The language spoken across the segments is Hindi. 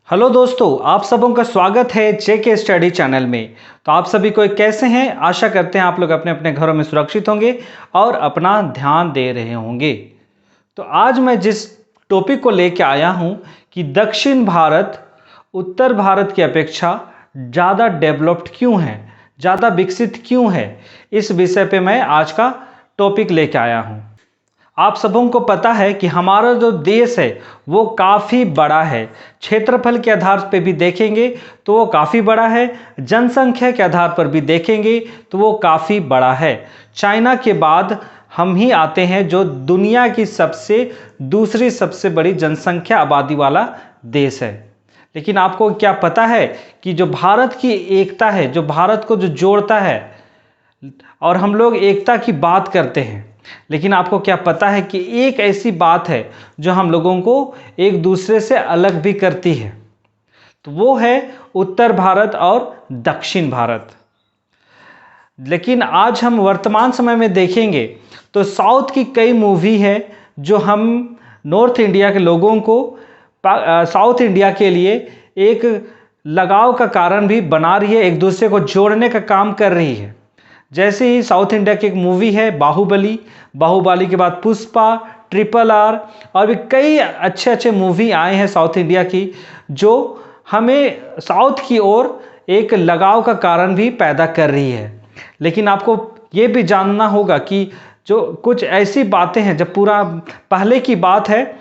हेलो दोस्तों, आप सबों का स्वागत है जेके स्टडी चैनल में। तो आप सभी को कैसे हैं? आशा करते हैं आप लोग अपने अपने घरों में सुरक्षित होंगे और अपना ध्यान दे रहे होंगे। तो आज मैं जिस टॉपिक को लेकर आया हूं कि दक्षिण भारत उत्तर भारत की अपेक्षा ज़्यादा डेवलप्ड क्यों है, ज़्यादा विकसित क्यों है, इस विषय पे मैं आज का टॉपिक लेकर आया हूं। आप सबों को पता है कि हमारा जो देश है वो काफ़ी बड़ा है। क्षेत्रफल के आधार पर भी देखेंगे तो वो काफ़ी बड़ा है, जनसंख्या के आधार पर भी देखेंगे तो वो काफ़ी बड़ा है। चाइना के बाद हम ही आते हैं जो दुनिया की दूसरी सबसे बड़ी जनसंख्या आबादी वाला देश है। लेकिन आपको क्या पता है कि जो भारत की एकता है, जो भारत को जो जोड़ता है, और हम लोग एकता की बात करते हैं, लेकिन आपको क्या पता है कि एक ऐसी बात है जो हम लोगों को एक दूसरे से अलग भी करती है, तो वो है उत्तर भारत और दक्षिण भारत। लेकिन आज हम वर्तमान समय में देखेंगे तो साउथ की कई मूवी है जो हम नॉर्थ इंडिया के लोगों को साउथ इंडिया के लिए एक लगाव का कारण भी बना रही है, एक दूसरे को जोड़ने का काम कर रही है। जैसे ही साउथ इंडिया की एक मूवी है बाहुबली, बाहुबली के बाद पुष्पा, RRR और भी कई अच्छे अच्छे मूवी आए हैं साउथ इंडिया की, जो हमें साउथ की ओर एक लगाव का कारण भी पैदा कर रही है। लेकिन आपको ये भी जानना होगा कि जो कुछ ऐसी बातें हैं, जब पूरा पहले की बात है,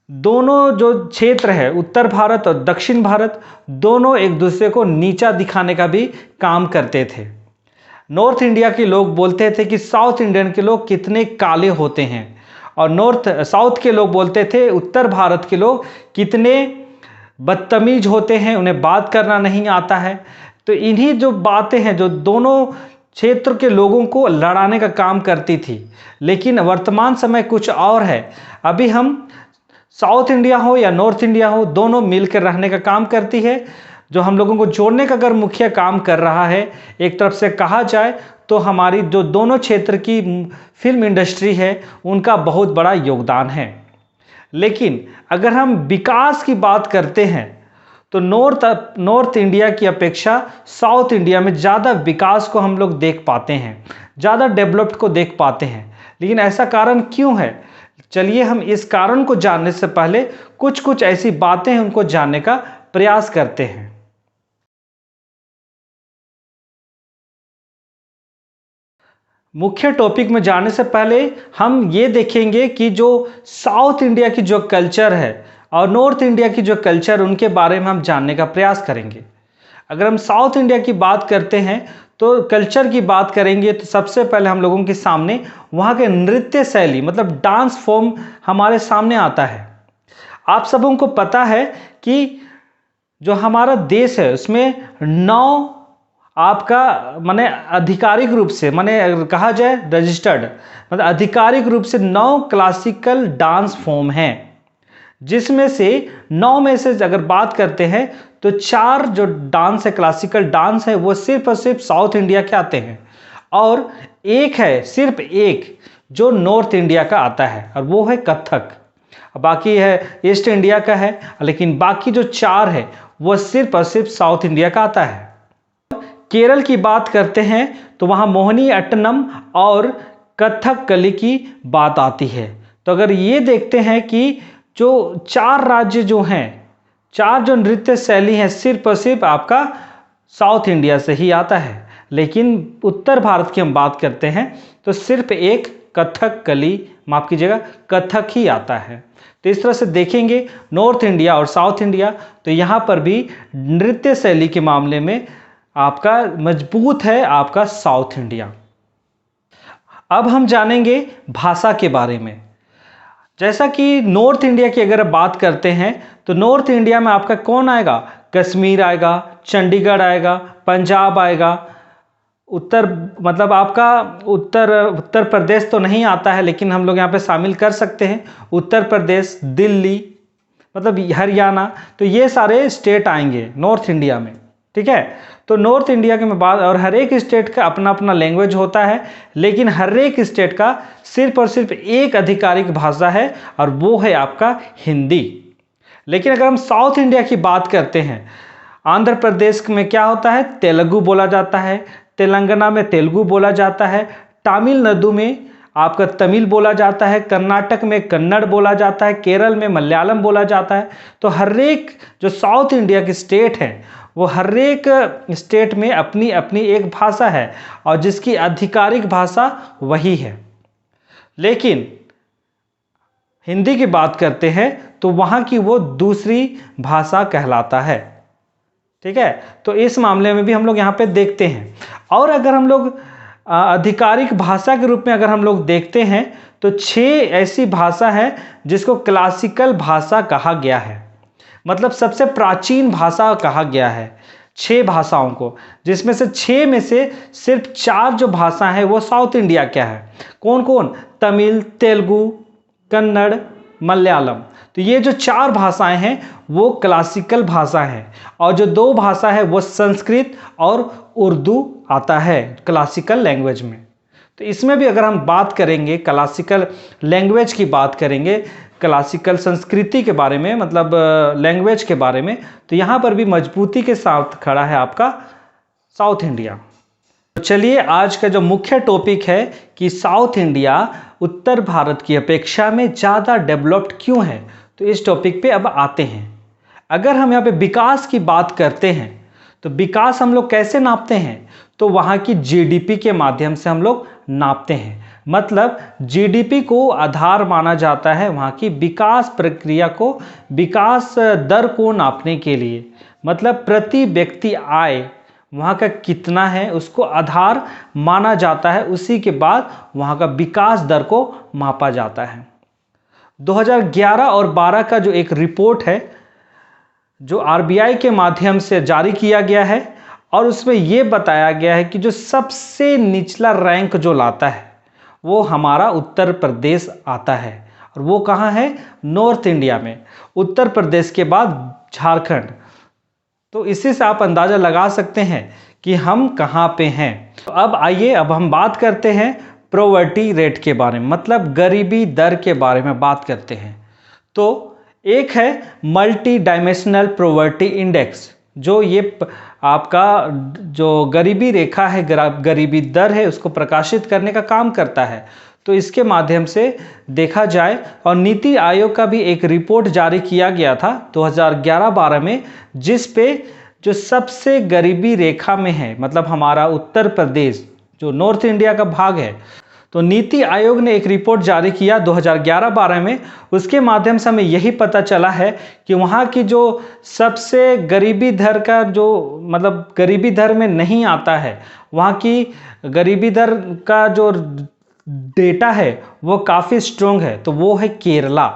दोनों जो क्षेत्र है उत्तर भारत और दक्षिण भारत, दोनों एक दूसरे को नीचा दिखाने का भी काम करते थे। नॉर्थ इंडिया के लोग बोलते थे कि साउथ इंडियन के लोग कितने काले होते हैं, और साउथ के लोग बोलते थे उत्तर भारत के लोग कितने बदतमीज होते हैं, उन्हें बात करना नहीं आता है। तो इन्हीं जो बातें हैं जो दोनों क्षेत्र के लोगों को लड़ाने का काम करती थी। लेकिन वर्तमान समय कुछ और है। अभी हम साउथ इंडिया हो या नॉर्थ इंडिया हो, दोनों मिलकर रहने का काम करती है। जो हम लोगों को जोड़ने का अगर मुख्य काम कर रहा है, एक तरफ से कहा जाए तो हमारी जो दोनों क्षेत्र की फिल्म इंडस्ट्री है उनका बहुत बड़ा योगदान है। लेकिन अगर हम विकास की बात करते हैं तो नॉर्थ इंडिया की अपेक्षा साउथ इंडिया में ज़्यादा विकास को हम लोग देख पाते हैं, ज़्यादा डेवलप्ड को देख पाते हैं। लेकिन ऐसा कारण क्यों है? चलिए हम इस कारण को जानने से पहले कुछ ऐसी बातें हैं उनको जानने का प्रयास करते हैं। मुख्य टॉपिक में जाने से पहले हम ये देखेंगे कि जो साउथ इंडिया की जो कल्चर है और नॉर्थ इंडिया की जो कल्चर, उनके बारे में हम जानने का प्रयास करेंगे। अगर हम साउथ इंडिया की बात करते हैं तो कल्चर की बात करेंगे तो सबसे पहले हम लोगों के सामने वहाँ के नृत्य शैली, मतलब डांस फॉर्म हमारे सामने आता है। आप सबों को पता है कि जो हमारा देश है उसमें 9 आपका माने आधिकारिक रूप से, माने अगर कहा जाए रजिस्टर्ड, मतलब आधिकारिक रूप से 9 क्लासिकल डांस फॉर्म हैं, जिसमें से 9 में से अगर बात करते हैं तो 4 जो डांस है, क्लासिकल डांस है, वो सिर्फ और सिर्फ साउथ इंडिया के आते हैं, और एक है, सिर्फ एक जो नॉर्थ इंडिया का आता है, और वो है कथक। बाकी है ईस्ट इंडिया का है, लेकिन बाकी जो 4 है वो सिर्फ और सिर्फ साउथ इंडिया का आता है। केरल की बात करते हैं तो वहाँ मोहिनी अट्टनम और कथकली की बात आती है। तो अगर ये देखते हैं कि जो 4 राज्य जो हैं, 4 जो नृत्य शैली हैं, सिर्फ और सिर्फ आपका साउथ इंडिया से ही आता है। लेकिन उत्तर भारत की हम बात करते हैं तो सिर्फ एक कथकली, माफ कीजिएगा, कथक ही आता है। तो इस तरह से देखेंगे नॉर्थ इंडिया और साउथ इंडिया, तो यहाँ पर भी नृत्य शैली के मामले में आपका मजबूत है आपका साउथ इंडिया। अब हम जानेंगे भाषा के बारे में। जैसा कि नॉर्थ इंडिया की अगर बात करते हैं तो नॉर्थ इंडिया में आपका कौन आएगा? कश्मीर आएगा, चंडीगढ़ आएगा, पंजाब आएगा, मतलब आपका उत्तर प्रदेश तो नहीं आता है, लेकिन हम लोग यहाँ पे शामिल कर सकते हैं उत्तर प्रदेश, दिल्ली, मतलब हरियाणा। तो ये सारे स्टेट आएंगे नॉर्थ इंडिया में, ठीक है। तो नॉर्थ इंडिया के में बात, और हर एक स्टेट का अपना अपना लैंग्वेज होता है, लेकिन हर एक स्टेट का सिर्फ और सिर्फ एक आधिकारिक भाषा है, और वो है आपका हिंदी। लेकिन अगर हम साउथ इंडिया की बात करते हैं, आंध्र प्रदेश में क्या होता है, तेलुगु बोला जाता है, तेलंगाना में तेलुगु बोला जाता है, तमिलनाडु में आपका तमिल बोला जाता है, कर्नाटक में कन्नड़ बोला जाता है, केरल में मलयालम बोला जाता है। तो हर एक जो साउथ इंडिया की स्टेट है वो हर एक स्टेट में अपनी अपनी एक भाषा है और जिसकी आधिकारिक भाषा वही है। लेकिन हिंदी की बात करते हैं तो वहाँ की वो दूसरी भाषा कहलाता है। ठीक है, तो इस मामले में भी हम लोग यहाँ पे देखते हैं। और अगर हम लोग आधिकारिक भाषा के रूप में अगर हम लोग देखते हैं तो 6 ऐसी भाषा है जिसको क्लासिकल भाषा कहा गया है, मतलब सबसे प्राचीन भाषा कहा गया है 6 भाषाओं को, जिसमें से 6 में से सिर्फ 4 जो भाषा है वो साउथ इंडिया क्या है। कौन कौन? तमिल, तेलुगु, कन्नड़, मलयालम। तो ये जो 4 भाषाएं हैं वो क्लासिकल भाषा है और जो 2 भाषा है वो संस्कृत और उर्दू आता है क्लासिकल लैंग्वेज में। तो इसमें भी अगर हम बात करेंगे क्लासिकल लैंग्वेज की बात करेंगे, क्लासिकल संस्कृति के बारे में, मतलब लैंग्वेज के बारे में, तो यहाँ पर भी मजबूती के साथ खड़ा है आपका साउथ इंडिया। तो चलिए आज का जो मुख्य टॉपिक है कि साउथ इंडिया उत्तर भारत की अपेक्षा में ज़्यादा डेवलप्ड क्यों है, तो इस टॉपिक पे अब आते हैं। अगर हम यहाँ पे विकास की बात करते हैं तो विकास हम लोग कैसे नापते हैं, तो वहाँ की जीडीपी के माध्यम से हम लोग नापते हैं। मतलब जीडीपी को आधार माना जाता है वहाँ की विकास प्रक्रिया को, विकास दर को नापने के लिए। मतलब प्रति व्यक्ति आय वहाँ का कितना है उसको आधार माना जाता है, उसी के बाद वहाँ का विकास दर को मापा जाता है। 2011 और 12 का जो एक रिपोर्ट है जो आरबीआई के माध्यम से जारी किया गया है और उसमें ये बताया गया है कि जो सबसे निचला रैंक जो लाता है वो हमारा उत्तर प्रदेश आता है। और वो कहाँ है? नॉर्थ इंडिया में। उत्तर प्रदेश के बाद झारखंड। तो इसी से आप अंदाज़ा लगा सकते हैं कि हम कहाँ पे हैं। तो अब आइए अब हम बात करते हैं पॉवर्टी रेट के बारे में, मतलब गरीबी दर के बारे में बात करते हैं। तो एक है मल्टी डायमेंशनल पॉवर्टी इंडेक्स, जो ये आपका जो गरीबी रेखा है, गरीबी दर है, उसको प्रकाशित करने का काम करता है। तो इसके माध्यम से देखा जाए, और नीति आयोग का भी एक रिपोर्ट जारी किया गया था 2011-12 में, जिस पे जो सबसे गरीबी रेखा में है, मतलब हमारा उत्तर प्रदेश जो नॉर्थ इंडिया का भाग है, तो नीति आयोग ने एक रिपोर्ट जारी किया 2011-12 में। उसके माध्यम से हमें यही पता चला है कि वहाँ की जो सबसे गरीबी दर का जो, मतलब गरीबी दर में नहीं आता है, वहाँ की गरीबी दर का जो डेटा है वो काफ़ी स्ट्रॉन्ग है, तो वो है केरला।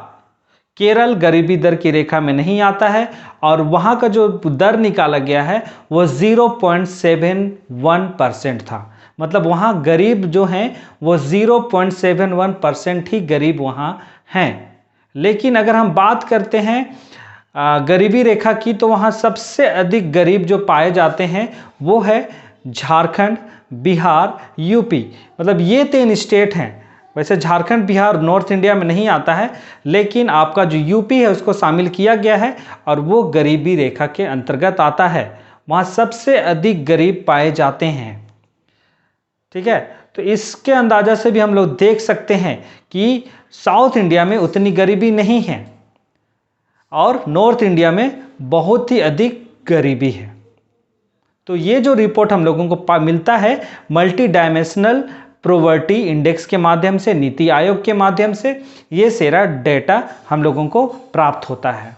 केरल गरीबी दर की रेखा में नहीं आता है और वहाँ का जो दर निकाला गया है वो 0.71% था। मतलब वहाँ गरीब जो हैं वो 0.71% ही गरीब वहाँ हैं। लेकिन अगर हम बात करते हैं गरीबी रेखा की, तो वहाँ सबसे अधिक गरीब जो पाए जाते हैं वो है झारखंड, बिहार, यूपी। मतलब ये 3 स्टेट हैं। वैसे झारखंड, बिहार नॉर्थ इंडिया में नहीं आता है, लेकिन आपका जो यूपी है उसको शामिल किया गया है और वो गरीबी रेखा के अंतर्गत आता है। वहाँ सबसे अधिक गरीब पाए जाते हैं। ठीक है, तो इसके अंदाजा से भी हम लोग देख सकते हैं कि साउथ इंडिया में उतनी गरीबी नहीं है और नॉर्थ इंडिया में बहुत ही अधिक गरीबी है। तो ये जो रिपोर्ट हम लोगों को मिलता है मल्टी डायमेंशनल पॉवर्टी इंडेक्स के माध्यम से, नीति आयोग के माध्यम से, ये सारा डेटा हम लोगों को प्राप्त होता है।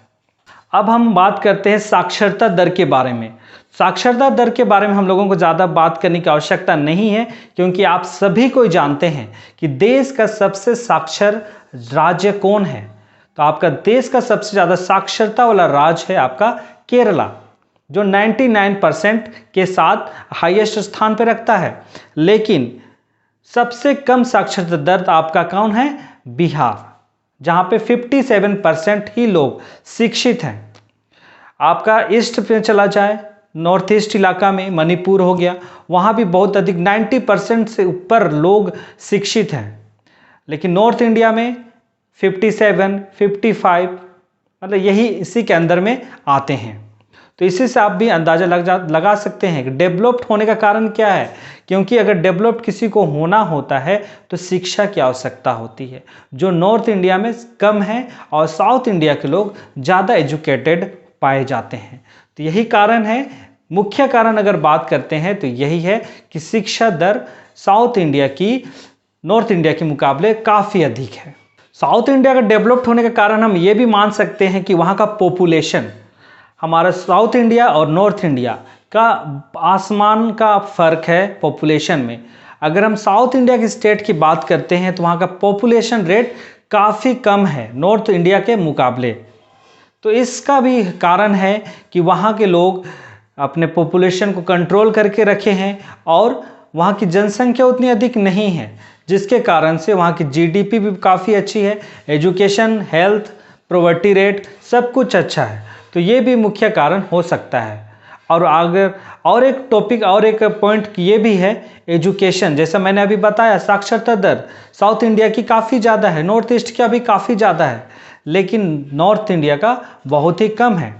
अब हम बात करते हैं साक्षरता दर के बारे में। साक्षरता दर के बारे में हम लोगों को ज़्यादा बात करने की आवश्यकता नहीं है, क्योंकि आप सभी को जानते हैं कि देश का सबसे साक्षर राज्य कौन है। तो आपका देश का सबसे ज़्यादा साक्षरता वाला राज्य है आपका केरला, जो 99% के साथ हाईएस्ट स्थान पर रखता है। लेकिन सबसे कम साक्षरता दर आपका कौन है? बिहार, जहाँ पे 57% ही लोग शिक्षित हैं। आपका ईस्ट पे चला जाए, नॉर्थ ईस्ट इलाका में मणिपुर हो गया, वहाँ भी बहुत अधिक 90% से ऊपर लोग शिक्षित हैं। लेकिन नॉर्थ इंडिया में 57, 55, मतलब यही इसी के अंदर में आते हैं। तो इसी से आप भी अंदाज़ा लगा सकते हैं कि डेवलप्ड होने का कारण क्या है। क्योंकि अगर डेवलप्ड किसी को होना होता है तो शिक्षा की आवश्यकता होती है, जो नॉर्थ इंडिया में कम है और साउथ इंडिया के लोग ज़्यादा एजुकेटेड पाए जाते हैं। तो यही कारण है, मुख्य कारण अगर बात करते हैं तो यही है कि शिक्षा दर साउथ इंडिया की नॉर्थ इंडिया के मुकाबले काफ़ी अधिक है। साउथ इंडिया का डेवलप्ड होने का कारण हम ये भी मान सकते हैं कि वहाँ का पॉपुलेशन, हमारा साउथ इंडिया और नॉर्थ इंडिया का आसमान का फ़र्क है पॉपुलेशन में। अगर हम साउथ इंडिया की स्टेट की बात करते हैं तो वहाँ का पॉपुलेशन रेट काफ़ी कम है नॉर्थ इंडिया के मुकाबले। तो इसका भी कारण है कि वहाँ के लोग अपने पॉपुलेशन को कंट्रोल करके रखे हैं और वहाँ की जनसंख्या उतनी अधिक नहीं है, जिसके कारण से वहाँ की जीडीपी भी काफ़ी अच्छी है, एजुकेशन, हेल्थ, पॉवर्टी रेट सब कुछ अच्छा है। तो ये भी मुख्य कारण हो सकता है। और अगर और एक टॉपिक और एक पॉइंट ये भी है एजुकेशन, जैसा मैंने अभी बताया साक्षरता दर साउथ इंडिया की काफ़ी ज़्यादा है, नॉर्थ ईस्ट का भी काफ़ी ज़्यादा है, लेकिन नॉर्थ इंडिया का बहुत ही कम है।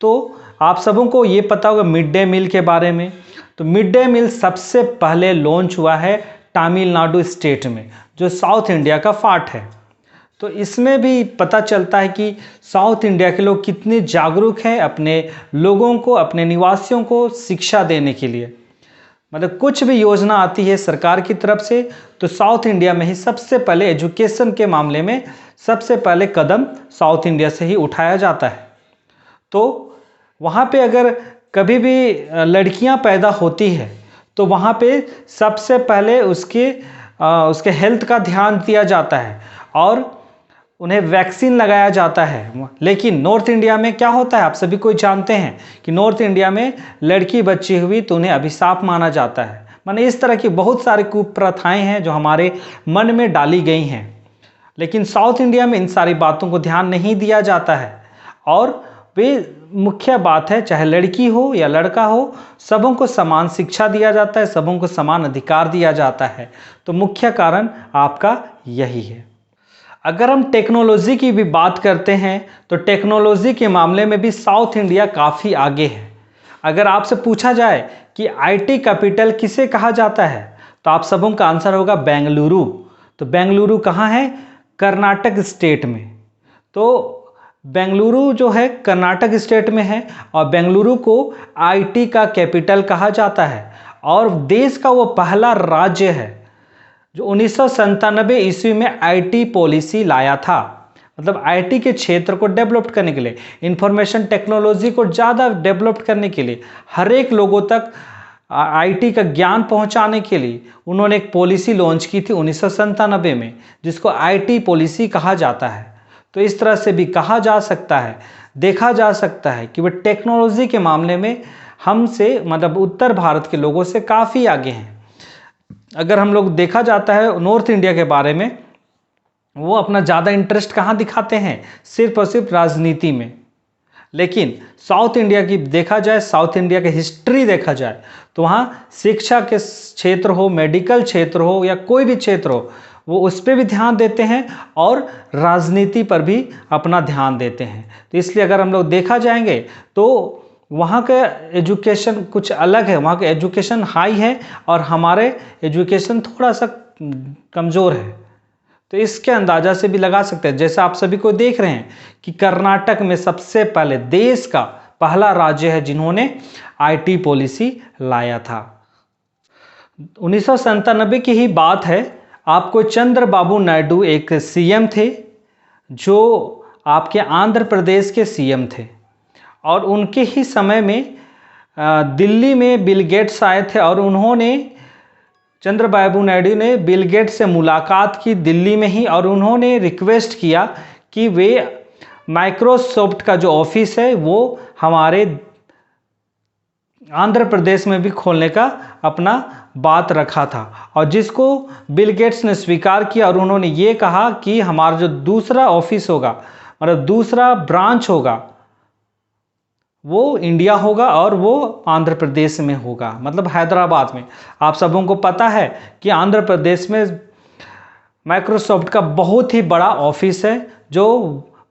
तो आप सबों को ये पता होगा मिड डे मील के बारे में। तो मिड डे मील सबसे पहले लॉन्च हुआ है तमिलनाडु स्टेट में, जो साउथ इंडिया का पार्ट है। तो इसमें भी पता चलता है कि साउथ इंडिया के लोग कितने जागरूक हैं अपने लोगों को, अपने निवासियों को शिक्षा देने के लिए। मतलब कुछ भी योजना आती है सरकार की तरफ से तो साउथ इंडिया में ही सबसे पहले एजुकेशन के मामले में सबसे पहले कदम साउथ इंडिया से ही उठाया जाता है। तो वहाँ पे अगर कभी भी लड़कियाँ पैदा होती है तो वहाँ पे सबसे पहले उसके हेल्थ का ध्यान दिया जाता है और उन्हें वैक्सीन लगाया जाता है। लेकिन नॉर्थ इंडिया में क्या होता है, आप सभी कोई जानते हैं कि नॉर्थ इंडिया में लड़की बच्ची हुई तो उन्हें अभिशाप माना जाता है। माने इस तरह की बहुत सारी कुप्रथाएं हैं जो हमारे मन में डाली गई हैं। लेकिन साउथ इंडिया में इन सारी बातों को ध्यान नहीं दिया जाता है और वे मुख्य बात है, चाहे लड़की हो या लड़का हो, सबों को समान शिक्षा दिया जाता है, सबों को समान अधिकार दिया जाता है। तो मुख्य कारण आपका यही है। अगर हम टेक्नोलॉजी की भी बात करते हैं तो टेक्नोलॉजी के मामले में भी साउथ इंडिया काफ़ी आगे है। अगर आपसे पूछा जाए कि आईटी कैपिटल किसे कहा जाता है तो आप सबों का आंसर होगा बेंगलुरु। तो बेंगलुरु कहाँ है? कर्नाटक स्टेट में। तो बेंगलुरु जो है कर्नाटक स्टेट में है और बेंगलुरु को आईटी का कैपिटल कहा जाता है और देश का वो पहला राज्य है जो 1997 ईस्वी में आईटी पॉलिसी लाया था। मतलब आईटी के क्षेत्र को डेवलप करने के लिए, इंफॉर्मेशन टेक्नोलॉजी को ज़्यादा डेवलप करने के लिए, हर एक लोगों तक आईटी का ज्ञान पहुंचाने के लिए उन्होंने एक पॉलिसी लॉन्च की थी 1997 में, जिसको आईटी पॉलिसी कहा जाता है। तो इस तरह से भी कहा जा सकता है, देखा जा सकता है कि वे टेक्नोलॉजी के मामले में हमसे, मतलब उत्तर भारत के लोगों से काफ़ी आगे हैं। अगर हम लोग देखा जाता है नॉर्थ इंडिया के बारे में, वो अपना ज़्यादा इंटरेस्ट कहाँ दिखाते हैं? सिर्फ और सिर्फ राजनीति में। लेकिन साउथ इंडिया की देखा जाए, साउथ इंडिया की हिस्ट्री देखा जाए तो वहाँ शिक्षा के क्षेत्र हो, मेडिकल क्षेत्र हो या कोई भी क्षेत्र हो, वो उस पर भी ध्यान देते हैं और राजनीति पर भी अपना ध्यान देते हैं। तो इसलिए अगर हम लोग देखा जाएंगे तो वहाँ का एजुकेशन कुछ अलग है, वहाँ का एजुकेशन हाई है और हमारे एजुकेशन थोड़ा सा कमज़ोर है। तो इसके अंदाज़ा से भी लगा सकते हैं, जैसे आप सभी को देख रहे हैं कि कर्नाटक में सबसे पहले देश का पहला राज्य है जिन्होंने आईटी पॉलिसी लाया था। 1997 की ही बात है। आपको चंद्रबाबू नायडू एक सीएम थे जो आपके आंध्र प्रदेश के सीएम थे और उनके ही समय में दिल्ली में बिल गेट्स आए थे और उन्होंने, चंद्रबाबू नायडू ने बिल गेट्स से मुलाकात की दिल्ली में ही और उन्होंने रिक्वेस्ट किया कि वे माइक्रोसॉफ्ट का जो ऑफिस है वो हमारे आंध्र प्रदेश में भी खोलने का अपना बात रखा था और जिसको बिल गेट्स ने स्वीकार किया और उन्होंने ये कहा कि हमारा जो दूसरा ऑफिस होगा, मतलब दूसरा ब्रांच होगा, वो इंडिया होगा और वो आंध्र प्रदेश में होगा, मतलब हैदराबाद में। आप सबों को पता है कि आंध्र प्रदेश में माइक्रोसॉफ्ट का बहुत ही बड़ा ऑफिस है जो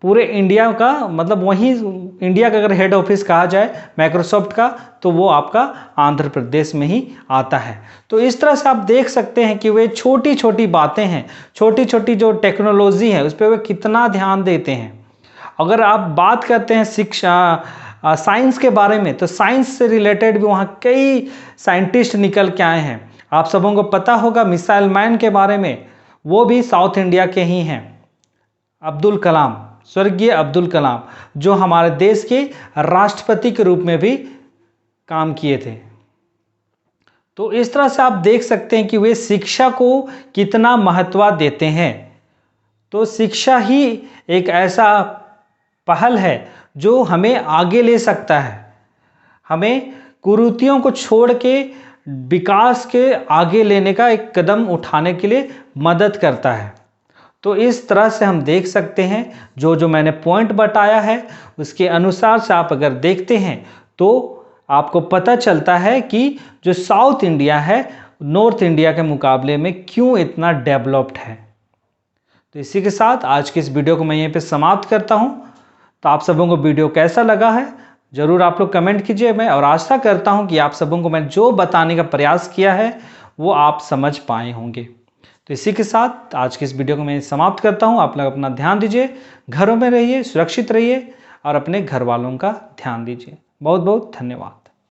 पूरे इंडिया का, मतलब वहीं इंडिया का अगर हेड ऑफिस कहा जाए माइक्रोसॉफ्ट का, तो वो आपका आंध्र प्रदेश में ही आता है। तो इस तरह से आप देख सकते हैं कि वे छोटी छोटी बातें हैं, छोटी छोटी जो टेक्नोलॉजी है उस पर वे कितना ध्यान देते हैं। अगर आप बात करते हैं शिक्षा साइंस के बारे में, तो साइंस से रिलेटेड भी वहाँ कई साइंटिस्ट निकल के आए हैं। आप सबों को पता होगा मिसाइल मैन के बारे में, वो भी साउथ इंडिया के ही हैं। अब्दुल कलाम, स्वर्गीय अब्दुल कलाम, जो हमारे देश के राष्ट्रपति के रूप में भी काम किए थे। तो इस तरह से आप देख सकते हैं कि वे शिक्षा को कितना महत्व देते हैं। तो शिक्षा ही एक ऐसा पहल है जो हमें आगे ले सकता है, हमें कुरीतियों को छोड़ के विकास के आगे लेने का एक कदम उठाने के लिए मदद करता है। तो इस तरह से हम देख सकते हैं, जो जो मैंने पॉइंट बताया है उसके अनुसार से आप अगर देखते हैं तो आपको पता चलता है कि जो साउथ इंडिया है नॉर्थ इंडिया के मुकाबले में क्यों इतना डेवलप्ड है। तो इसी के साथ आज की इस वीडियो को मैं यहीं पे समाप्त करता हूं। तो आप सबों को वीडियो कैसा लगा है ज़रूर आप लोग कमेंट कीजिए। मैं और आशा करता हूं कि आप सबों को मैं जो बताने का प्रयास किया है वो आप समझ पाए होंगे। तो इसी के साथ आज की इस वीडियो को मैं समाप्त करता हूं। आप लोग अपना ध्यान दीजिए, घरों में रहिए, सुरक्षित रहिए और अपने घर वालों का ध्यान दीजिए। बहुत बहुत धन्यवाद।